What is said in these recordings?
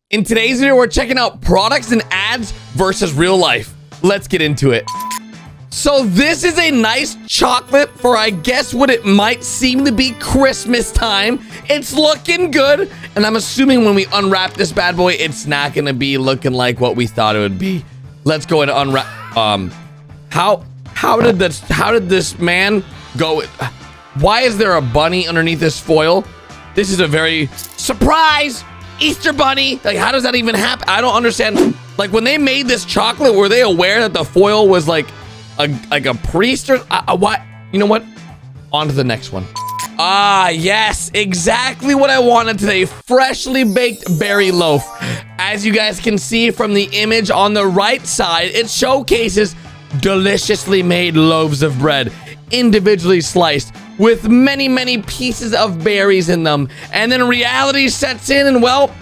In today's video, we're checking out products and ads versus real life. Let's get into it. So this is a nice chocolate for, I guess, what it might seem to be Christmas time. It's looking good, and I'm assuming when we unwrap this bad boy, it's not gonna be looking like what we thought it would be. Let's go and unwrap. How did this man go? Why is there a bunny underneath this foil? This is a very surprise Easter bunny. Like, how does that even happen? I don't understand. Like, when they made this chocolate, were they aware that the foil was like a priest or what? You know what? On to the next one. Ah, yes, exactly what I wanted today. Freshly baked berry loaf. As you guys can see from the image on the right side, it showcases deliciously made loaves of bread, individually sliced with many, many pieces of berries in them. And then reality sets in and, well,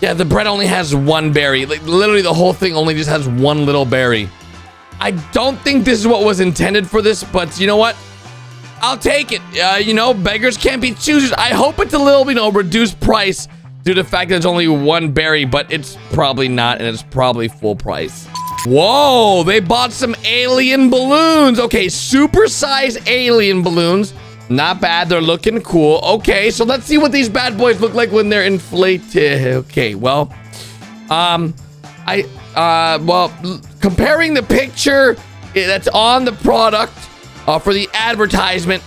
yeah, the bread only has one berry. Like, literally the whole thing only just has one little berry. I don't think this is what was intended for this, but you know what? I'll take it. You know, beggars can't be choosers. I hope it's a little, you know, reduced price due to the fact that there's only one berry, but it's probably not, and it's probably full price. Whoa, they bought some alien balloons. Okay, super-sized alien balloons. Not bad, they're looking cool. Okay, so let's see what these bad boys look like when they're inflated. Okay, well, comparing the picture that's on the product for the advertisement,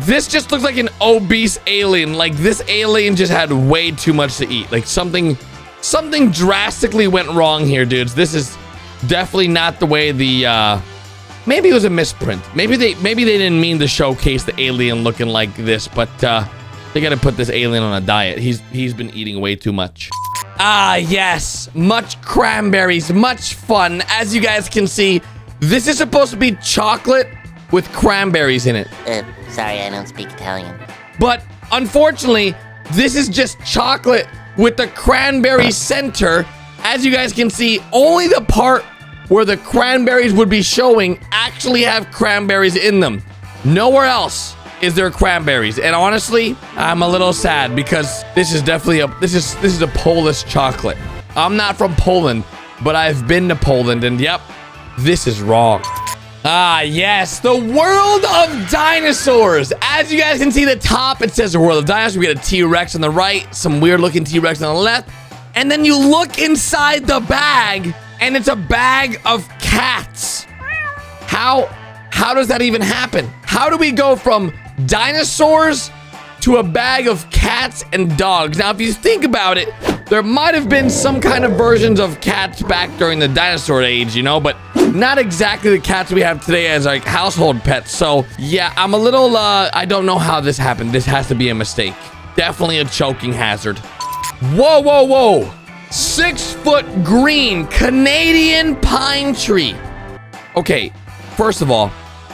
this just looks like an obese alien. Like, this alien just had way too much to eat. Like, something drastically went wrong here, dudes. This is definitely not the way the maybe it was a misprint. Maybe they didn't mean to showcase the alien looking like this, but they gotta put this alien on a diet. He's been eating way too much. Ah, yes, much cranberries, much fun. As you guys can see, this is supposed to be chocolate with cranberries in it. Sorry, I don't speak Italian. But unfortunately, this is just chocolate with the cranberry center. As you guys can see, only the part where the cranberries would be showing actually have cranberries in them. Nowhere else is there cranberries. And honestly, I'm a little sad because this is definitely this is a Polish chocolate. I'm not from Poland, but I've been to Poland, and yep, this is wrong. Ah, yes, the world of dinosaurs. As you guys can see, the top, it says the world of dinosaurs. We got a T-Rex on the right, some weird looking T-Rex on the left. And then you look inside the bag, and it's a bag of cats. How does that even happen? How do we go from dinosaurs to a bag of cats and dogs? Now, if you think about it, there might have been some kind of versions of cats back during the dinosaur age, you know, but not exactly the cats we have today as like household pets. So yeah, I'm a little, I don't know how this happened. This has to be a mistake. Definitely a choking hazard. Whoa, whoa, whoa. 6-foot green Canadian pine tree. Okay, first of all,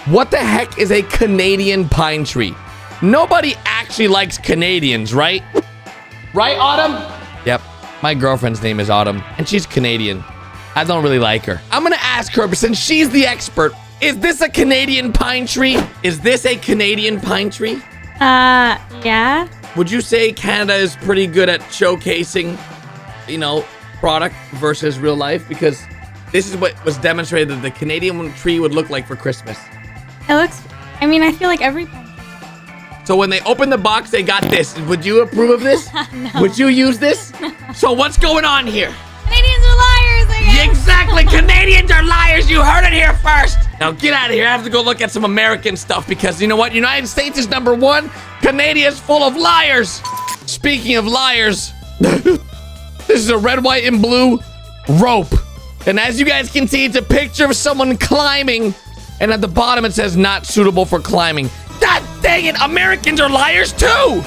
what the heck is a Canadian pine tree? Nobody actually likes Canadians, right? Right, Autumn? Yep, my girlfriend's name is Autumn, and she's Canadian. I don't really like her. I'm gonna ask her, but since she's the expert, is this a Canadian pine tree? Is this a Canadian pine tree? Yeah. Would you say Canada is pretty good at showcasing, you know, product versus real life? Because this is what was demonstrated that the Canadian tree would look like for Christmas. It looks, I mean, I feel like every... So when they opened the box, they got this. Would you approve of this? No. Would you use this? So what's going on here? Canadians are liars, I guess. Exactly, Canadians are liars. You heard it here first. Now get out of here. I have to go look at some American stuff because you know what? United States is #1. Canada is full of liars. Speaking of liars, this is a red, white, and blue rope. And as you guys can see, it's a picture of someone climbing. And at the bottom, it says not suitable for climbing. God dang it, Americans are liars too.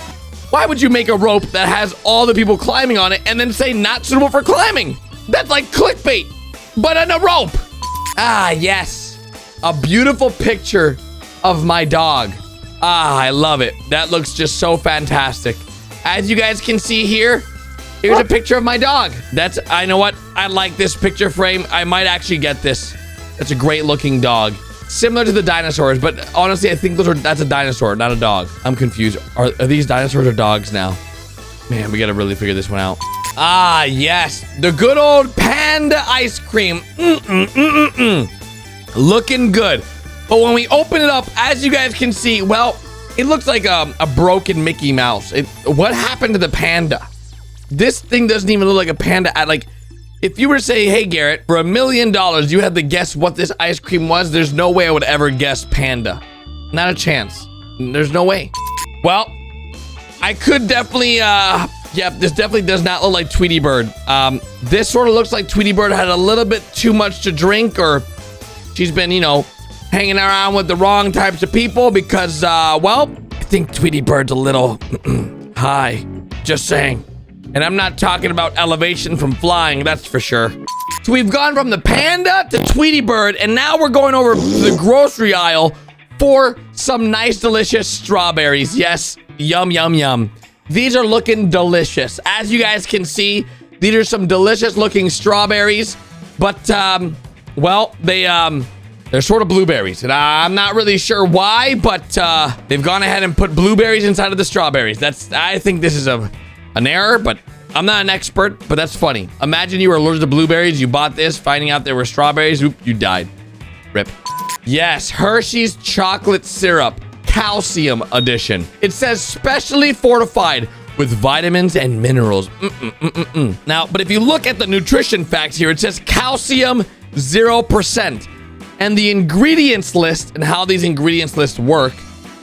Why would you make a rope that has all the people climbing on it and then say not suitable for climbing? That's like clickbait, but on a rope. Ah, yes. A beautiful picture of my dog. Ah, I love it. That looks just so fantastic. As you guys can see here, here's a picture of my dog. I know what? I like this picture frame. I might actually get this. That's a great looking dog. Similar to the dinosaurs, but honestly, I think that's a dinosaur, not a dog. I'm confused. Are these dinosaurs or dogs now? Man, we gotta really figure this one out. Ah, yes. The good old Panda Ice Cream. Looking good. But when we open it up, as you guys can see, well, it looks like a broken Mickey Mouse. What happened to the panda? This thing doesn't even look like a panda. Like, if you were to say, hey, Garrett, for $1 million, you had to guess what this ice cream was, there's no way I would ever guess panda. Not a chance. There's no way. Well, I could definitely, this definitely does not look like Tweety Bird. This sort of looks like Tweety Bird had a little bit too much to drink, or she's been, you know, hanging around with the wrong types of people because, well, I think Tweety Bird's a little high. Just saying. And I'm not talking about elevation from flying, that's for sure. So we've gone from the panda to Tweety Bird, and now we're going over to the grocery aisle for some nice, delicious strawberries. Yes, yum, yum, yum. These are looking delicious. As you guys can see, these are some delicious looking strawberries, but, well, they're sort of blueberries, and I'm not really sure why, but they've gone ahead and put blueberries inside of the strawberries. I think this is an error, but I'm not an expert, but that's funny. Imagine you were allergic to blueberries, you bought this, finding out there were strawberries, oop, you died. Rip. Yes, Hershey's chocolate syrup, calcium edition. It says specially fortified with vitamins and minerals. Now, but if you look at the nutrition facts here, it says calcium 0%. And the ingredients list and how these ingredients lists work,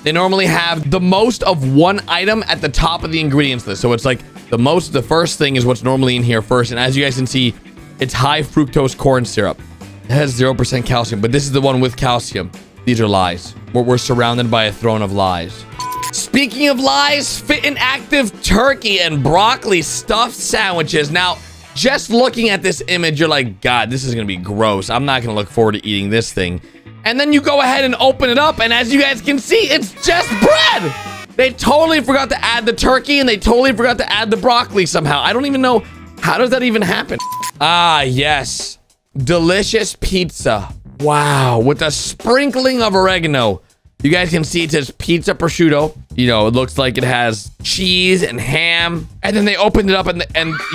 they normally have the most of one item at the top of the ingredients list. So it's like the first thing is what's normally in here first. And as you guys can see, it's high fructose corn syrup. It has 0% calcium, but this is the one with calcium. These are lies. We're surrounded by a throne of lies. Speaking of lies, Fit and Active turkey and broccoli stuffed sandwiches. Now, just looking at this image, you're like, God, this is gonna be gross. I'm not gonna look forward to eating this thing. And then you go ahead and open it up, and as you guys can see, it's just bread. They totally forgot to add the turkey, and they totally forgot to add the broccoli somehow. I don't even know, how does that even happen? Ah, yes. Delicious pizza. Wow, with a sprinkling of oregano. You guys can see it says pizza prosciutto. You know, it looks like it has cheese and ham. And then they opened it up and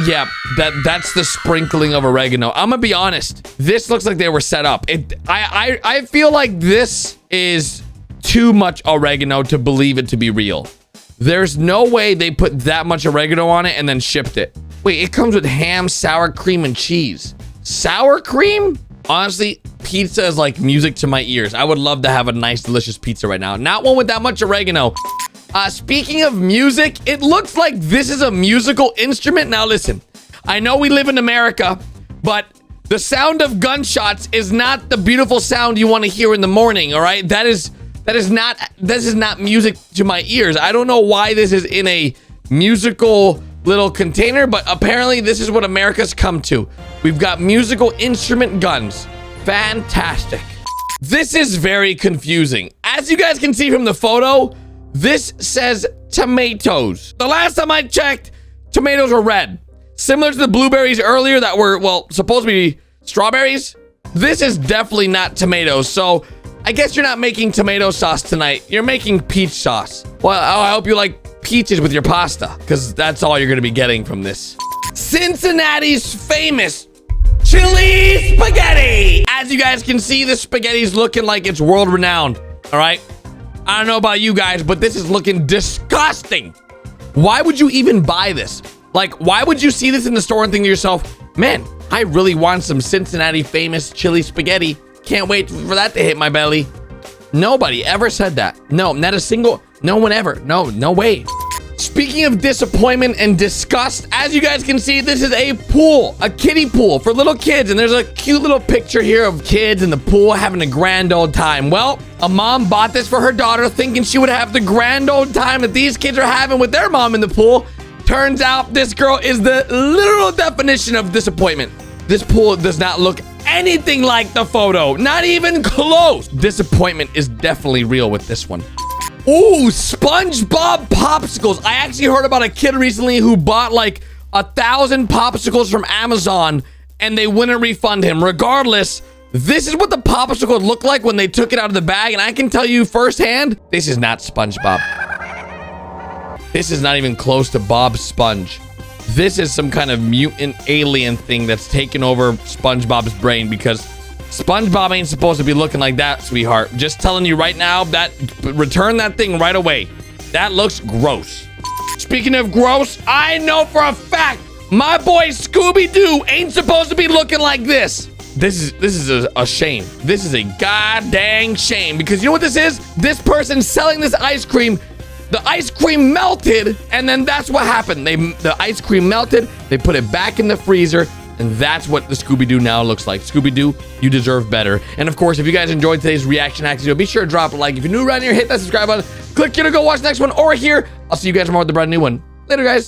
yeah, that's the sprinkling of oregano. I'm gonna be honest. This looks like they were set up. I feel like this is too much oregano to believe it to be real. There's no way they put that much oregano on it and then shipped it. Wait, it comes with ham, sour cream, and cheese. Sour cream? Honestly, pizza is like music to my ears. I would love to have a nice, delicious pizza right now. Not one with that much oregano. Speaking of music, it looks like this is a musical instrument. Now listen, I know we live in America, but the sound of gunshots is not the beautiful sound you want to hear in the morning, all right? This is not music to my ears. I don't know why this is in a musical little container, but apparently this is what America's come to. We've got musical instrument guns. Fantastic. This is very confusing. As you guys can see from the photo, this says tomatoes. The last time I checked, tomatoes were red. Similar to the blueberries earlier that were, well, supposed to be strawberries. This is definitely not tomatoes. So I guess you're not making tomato sauce tonight. You're making peach sauce. Well, I hope you like peaches with your pasta, because that's all you're going to be getting from this. Cincinnati's famous chili spaghetti. As you guys can see, the spaghetti's looking like it's world renowned. All right. I don't know about you guys, but this is looking disgusting. Why would you even buy this? Like, why would you see this in the store and think to yourself, man, I really want some Cincinnati famous chili spaghetti. Can't wait for that to hit my belly. Nobody ever said that. No, not a single, no one ever. No way. Speaking of disappointment and disgust, as you guys can see, this is a pool, a kiddie pool for little kids. And there's a cute little picture here of kids in the pool having a grand old time. Well, a mom bought this for her daughter thinking she would have the grand old time that these kids are having with their mom in the pool. Turns out this girl is the literal definition of disappointment. This pool does not look anything like the photo, not even close. Disappointment is definitely real with this one. Ooh, SpongeBob Popsicles. I actually heard about a kid recently who bought like 1,000 popsicles from Amazon and they wouldn't refund him. Regardless, this is what the popsicle looked like when they took it out of the bag, and I can tell you firsthand, this is not SpongeBob. This is not even close to Bob Sponge. this is some kind of mutant alien thing that's taken over SpongeBob's brain, because SpongeBob ain't supposed to be looking like that, sweetheart. Just telling you right now, that return that thing right away. That looks gross. Speaking of gross, I know for a fact my boy ScoobyDoo ain't supposed to be looking like this. This is a shame. This is a goddamn shame, because you know what this is? This person selling this ice cream, the ice cream melted, and then that's what happened. The ice cream melted, they put it back in the freezer, and that's what the ScoobyDoo now looks like. ScoobyDoo, you deserve better. And of course, if you guys enjoyed today's reaction hack video, be sure to drop a like. If you're new around here, hit that subscribe button. Click here to go watch the next one, or here. I'll see you guys tomorrow with the brand new one. Later, guys.